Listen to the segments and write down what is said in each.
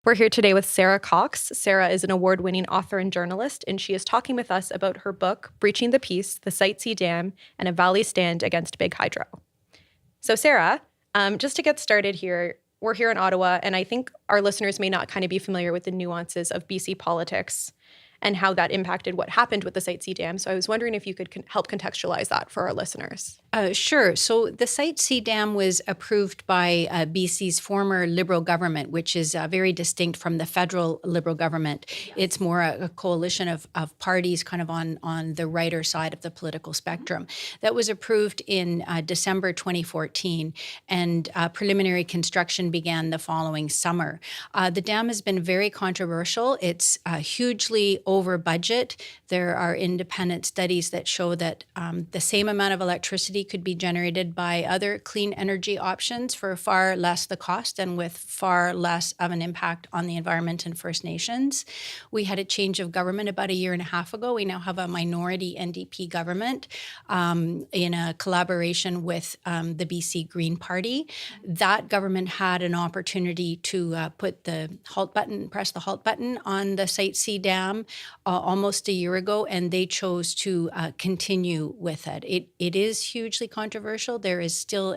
We're here today with Sarah Cox. Sarah is an award-winning author and journalist, and she is talking with us about her book, Breaching the Peace, the Site C Dam, and a Valley Stand Against Big Hydro. So Sarah, just to get started here, we're here in Ottawa, and I think our listeners may not kind of be familiar with the nuances of BC politics and how that impacted what happened with the Site C Dam. So I was wondering if you could help contextualize that for our listeners. Sure. So the Site C Dam was approved by BC's former Liberal government, which is very distinct from the federal Liberal government. Yes. It's more a coalition of parties kind of on the righter side of the political spectrum. That was approved in December 2014, and preliminary construction began the following summer. The dam has been very controversial. It's hugely over budget. There are independent studies that show that the same amount of electricity could be generated by other clean energy options for far less the cost and with far less of an impact on the environment and First Nations. We had a change of government about a year and a half ago. We now have a minority NDP government in a collaboration with the BC Green Party. That government had an opportunity to press the halt button on the Site C Dam almost a year ago, and they chose to continue with it. It is hugely controversial. There is still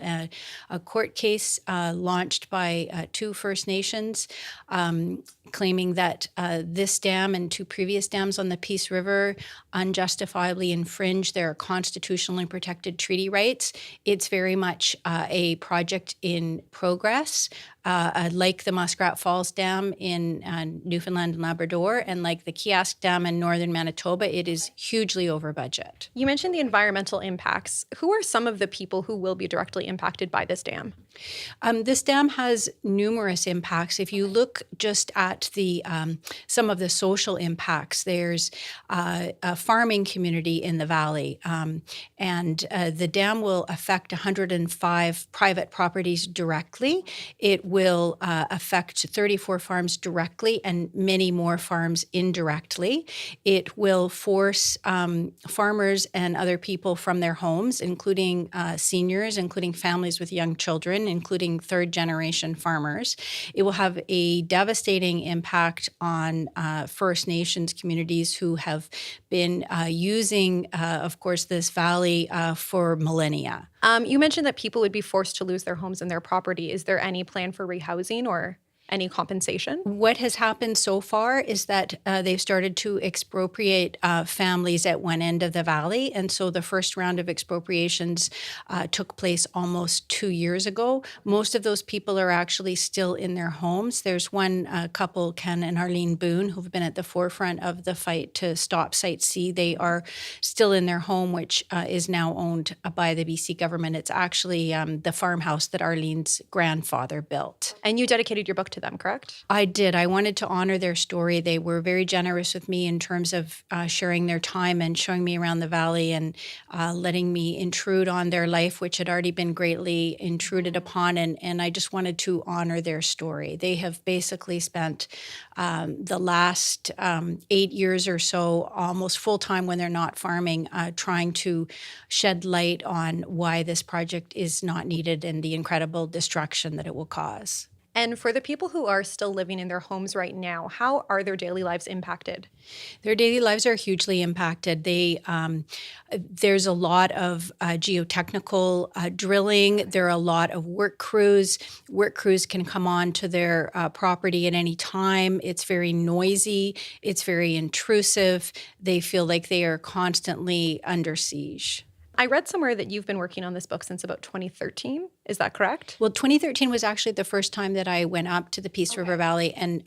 a court case launched by two First Nations claiming that this dam and two previous dams on the Peace River unjustifiably infringe their constitutionally protected treaty rights. It's very much a project in progress. Like the Muskrat Falls Dam in Newfoundland and Labrador, and like the Kiosk Dam in northern Manitoba, it is hugely over budget. You mentioned the environmental impacts. Who are some of the people who will be directly impacted by this dam? This dam has numerous impacts. If you look just at some of the social impacts, there's a farming community in the valley, and the dam will affect 105 private properties directly. It will affect 34 farms directly and many more farms indirectly. It will force farmers and other people from their homes, including seniors, including families with young children, including third-generation farmers. It will have a devastating impact on First Nations communities who have been using, of course, this valley for millennia. You mentioned that people would be forced to lose their homes and their property. Is there any plan for rehousing or any compensation? What has happened so far is that they've started to expropriate families at one end of the valley. And so the first round of expropriations took place almost 2 years ago. Most of those people are actually still in their homes. There's one couple, Ken and Arlene Boone, who've been at the forefront of the fight to stop Site C. They are still in their home, which is now owned by the BC government. It's actually the farmhouse that Arlene's grandfather built. And you dedicated your book to them, correct? I did. I wanted to honor their story. They were very generous with me in terms of sharing their time and showing me around the valley and letting me intrude on their life, which had already been greatly intruded upon. And I just wanted to honor their story. They have basically spent the last 8 years or so, almost full time when they're not farming, trying to shed light on why this project is not needed and the incredible destruction that it will cause. And for the people who are still living in their homes right now, how are their daily lives impacted? Their daily lives are hugely impacted. There's a lot of geotechnical drilling. There are a lot of work crews. Work crews can come on to their property at any time. It's very noisy. It's very intrusive. They feel like they are constantly under siege. I read somewhere that you've been working on this book since about 2013. Is that correct? Well, 2013 was actually the first time that I went up to the Peace River Valley, and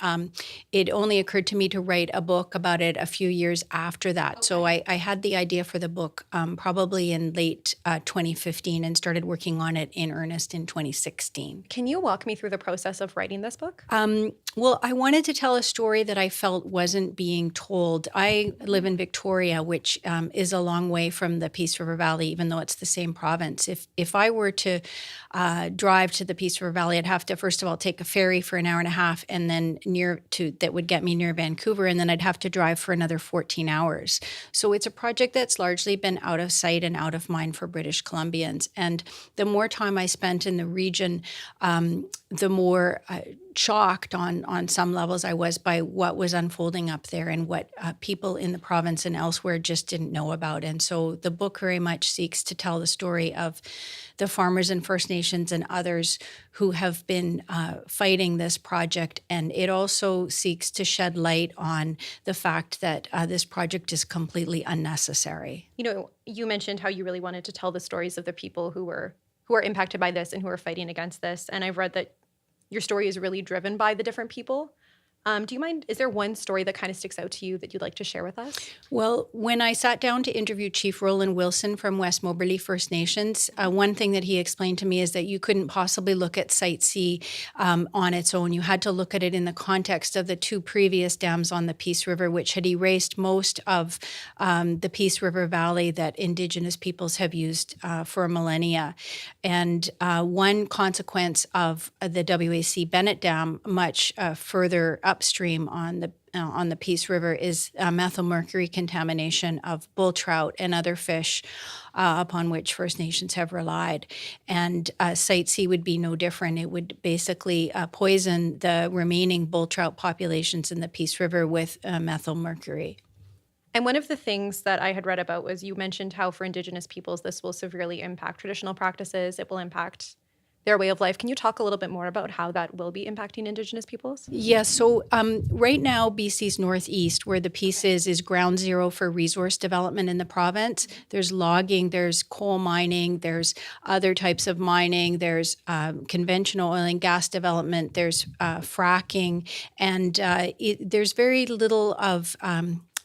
it only occurred to me to write a book about it a few years after that. So I had the idea for the book probably in late 2015 and started working on it in earnest in 2016. Can you walk me through the process of writing this book? Well, I wanted to tell a story that I felt wasn't being told. I live in Victoria, which is a long way from the Peace River Valley, even though it's the same province. If I were to drive to the Peace River Valley, I'd have to, first of all, take a ferry for an hour and a half, and then that would get me near Vancouver, and then I'd have to drive for another 14 hours. So it's a project that's largely been out of sight and out of mind for British Columbians. And the more time I spent in the region, the more shocked on some levels I was by what was unfolding up there and what people in the province and elsewhere just didn't know about. And so the book very much seeks to tell the story of the farmers and First Nations and others who have been fighting this project. And it also seeks to shed light on the fact that this project is completely unnecessary. You know, you mentioned how you really wanted to tell the stories of the people who are impacted by this and who are fighting against this. And I've read that your story is really driven by the different people. Do you mind, is there one story that kind of sticks out to you that you'd like to share with us? Well, when I sat down to interview Chief Roland Wilson from West Moberly First Nations, one thing that he explained to me is that you couldn't possibly look at Site C on its own. You had to look at it in the context of the 2 previous dams on the Peace River, which had erased most of the Peace River Valley that Indigenous peoples have used for millennia. And one consequence of the WAC Bennett Dam, much further upstream on the Peace River, is methylmercury contamination of bull trout and other fish upon which First Nations have relied. And Site C would be no different. It would basically poison the remaining bull trout populations in the Peace River with methylmercury. And one of the things that I had read about was you mentioned how for Indigenous peoples, this will severely impact traditional practices. It will impact their way of life. Can you talk a little bit more about how that will be impacting Indigenous peoples? Yes. So right now, BC's northeast, where the piece is ground zero for resource development in the province. There's logging, there's coal mining, there's other types of mining, there's conventional oil and gas development, there's fracking, and there's very little of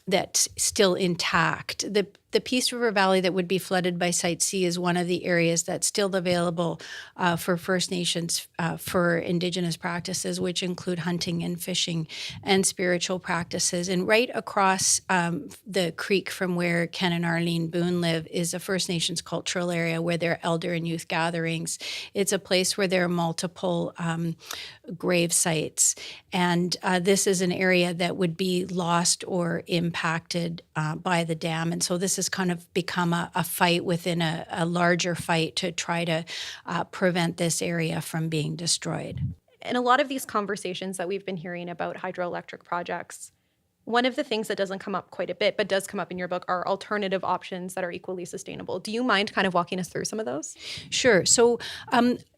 that's still intact. The Peace River Valley that would be flooded by Site C is one of the areas that's still available for First Nations for Indigenous practices, which include hunting and fishing and spiritual practices. And right across the creek from where Ken and Arlene Boone live is a First Nations cultural area where there are elder and youth gatherings. It's a place where there are multiple grave sites. And this is an area that would be lost or impacted by the dam. And so this has kind of become a fight within a larger fight to try to prevent this area from being destroyed. In a lot of these conversations that we've been hearing about hydroelectric projects, one of the things that doesn't come up quite a bit, but does come up in your book, are alternative options that are equally sustainable. Do you mind kind of walking us through some of those? Sure. So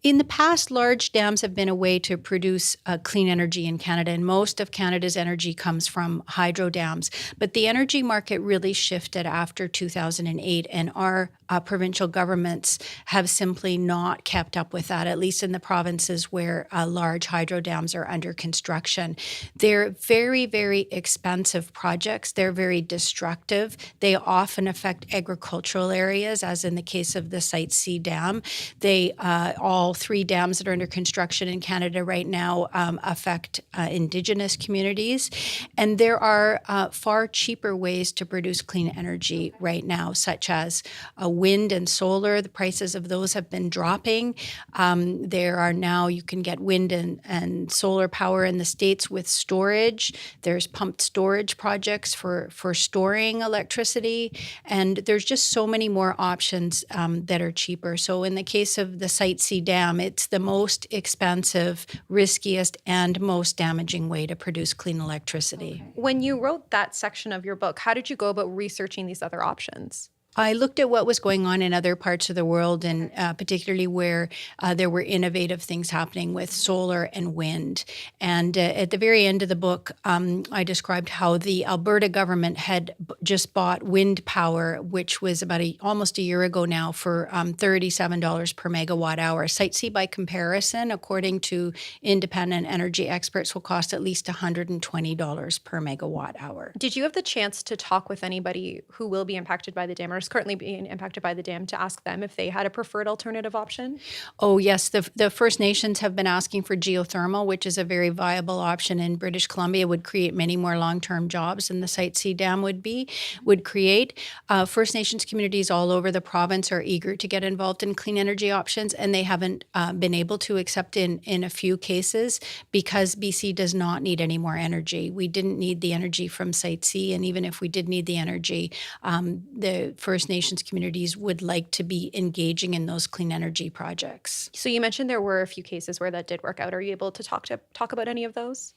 in the past, large dams have been a way to produce clean energy in Canada, and most of Canada's energy comes from hydro dams. But the energy market really shifted after 2008, and our provincial governments have simply not kept up with that, at least in the provinces where large hydro dams are under construction. They're very, very expensive projects. They're very destructive. They often affect agricultural areas, as in the case of the Site C Dam. They all 3 dams that are under construction in Canada right now affect Indigenous communities. And there are far cheaper ways to produce clean energy right now, such as wind and solar. The prices of those have been dropping. There are now, you can get wind and solar power in the States with storage. There's pumped storage projects for storing electricity. And there's just so many more options that are cheaper. So in the case of the Site C Dam, it's the most expensive, riskiest, and most damaging way to produce clean electricity. Okay. When you wrote that section of your book, how did you go about researching these other options? I looked at what was going on in other parts of the world, and particularly where there were innovative things happening with solar and wind. And at the very end of the book, I described how the Alberta government had just bought wind power, which was about almost a year ago now, for $37 per megawatt hour. Site C, by comparison, according to independent energy experts, will cost at least $120 per megawatt hour. Did you have the chance to talk with anybody who will be impacted by the dam or is currently being impacted by the dam to ask them if they had a preferred alternative option? Oh, yes. The First Nations have been asking for geothermal, which is a very viable option in British Columbia, would create many more long-term jobs than the Site C Dam would create. First Nations communities all over the province are eager to get involved in clean energy options, and they haven't been able to, except in a few cases, because BC does not need any more energy. We didn't need the energy from Site C, and even if we did need the energy, the First First Nations communities would like to be engaging in those clean energy projects. So you mentioned there were a few cases where that did work out. Are you able to talk about any of those?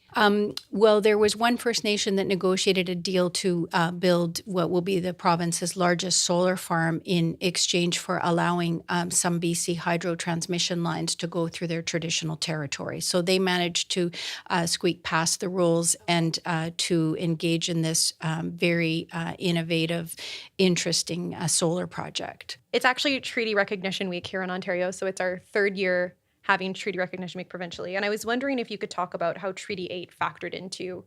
Well, there was one First Nation that negotiated a deal to build what will be the province's largest solar farm in exchange for allowing some BC hydro transmission lines to go through their traditional territory. So they managed to squeak past the rules and to engage in this very innovative, interesting solar project. It's actually Treaty Recognition Week here in Ontario, so it's our third year having Treaty Recognition Week provincially. And I was wondering if you could talk about how Treaty 8 factored into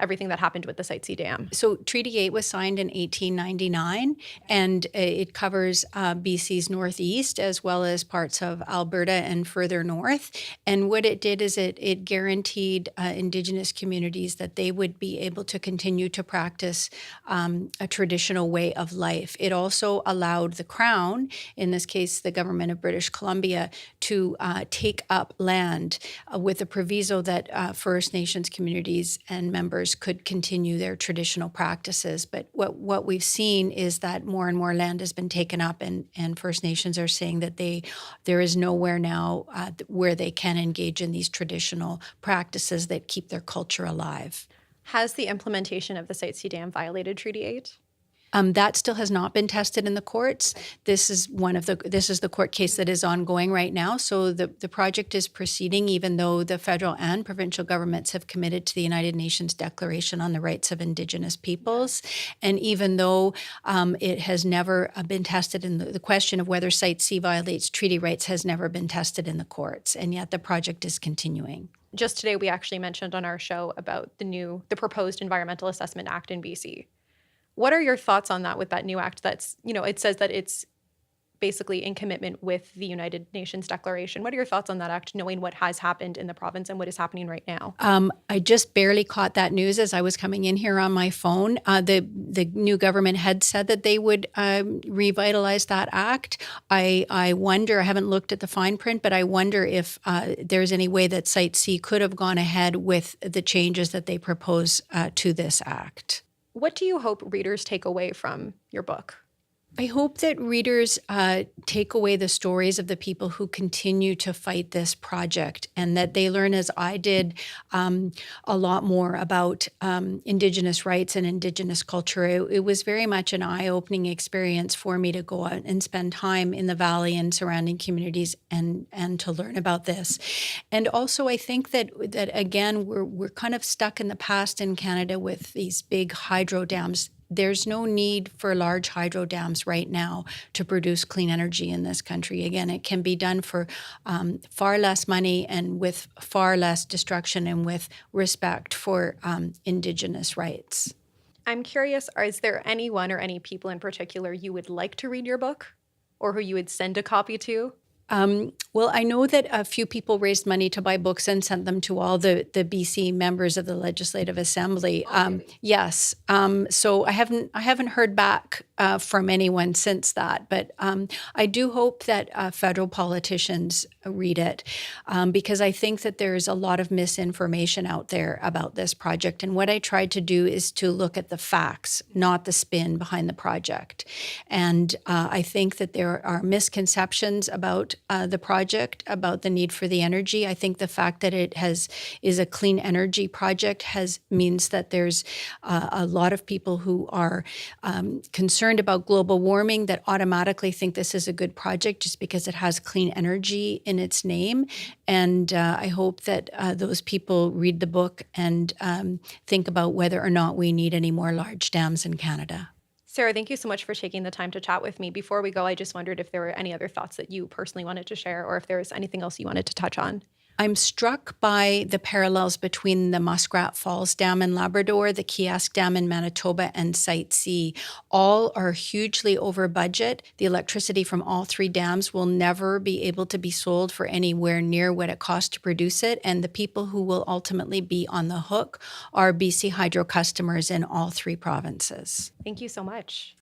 everything that happened with the Site C Dam. So Treaty 8 was signed in 1899, and it covers BC's northeast as well as parts of Alberta and further north. And what it did is it guaranteed Indigenous communities that they would be able to continue to practice a traditional way of life. It also allowed the Crown, in this case the government of British Columbia, to take up land with a proviso that First Nations communities and members could continue their traditional practices. But what we've seen is that more and more land has been taken up, and First Nations are saying that there is nowhere now where they can engage in these traditional practices that keep their culture alive. Has the implementation of the Site C Dam violated Treaty 8? That still has not been tested in the courts. This is the court case that is ongoing right now. So the project is proceeding, even though the federal and provincial governments have committed to the United Nations Declaration on the Rights of Indigenous Peoples, and even though it has never been tested in the question of whether Site C violates treaty rights has never been tested in the courts, and yet the project is continuing. Just today, we actually mentioned on our show about the proposed Environmental Assessment Act in BC. What are your thoughts on that with that new act that's, it says that it's basically in commitment with the United Nations Declaration? What are your thoughts on that act, knowing what has happened in the province and what is happening right now? I just barely caught that news as I was coming in here on my phone. The new government had said that they would revitalize that act. I wonder, I haven't looked at the fine print, but I wonder if there's any way that Site C could have gone ahead with the changes that they propose to this act. What do you hope readers take away from your book? I hope that readers take away the stories of the people who continue to fight this project, and that they learn, as I did, a lot more about Indigenous rights and Indigenous culture. It was very much an eye-opening experience for me to go out and spend time in the Valley and surrounding communities and to learn about this. And also, I think that again, we're kind of stuck in the past in Canada with these big hydro dams. There's no need for large hydro dams right now to produce clean energy in this country. Again, it can be done for far less money and with far less destruction and with respect for Indigenous rights. I'm curious, is there anyone or any people in particular you would like to read your book, or who you would send a copy to? Well, I know that a few people raised money to buy books and sent them to all the BC members of the Legislative Assembly. Yes. So I haven't heard back from anyone since that, but I do hope that federal politicians read it, because I think that there's a lot of misinformation out there about this project. And what I tried to do is to look at the facts, not the spin behind the project. And I think that there are misconceptions about the project, about the need for the energy. I think the fact that it is a clean energy project means that there's a lot of people who are concerned about global warming that automatically think this is a good project just because it has clean energy in its name. And I hope that those people read the book and think about whether or not we need any more large dams in Canada. Sarah, thank you so much for taking the time to chat with me. Before we go, I just wondered if there were any other thoughts that you personally wanted to share, or if there was anything else you wanted to touch on. I'm struck by the parallels between the Muskrat Falls Dam in Labrador, the Kiosk Dam in Manitoba, and Site C. All are hugely over budget. The electricity from all three dams will never be able to be sold for anywhere near what it costs to produce it, and the people who will ultimately be on the hook are BC Hydro customers in all three provinces. Thank you so much.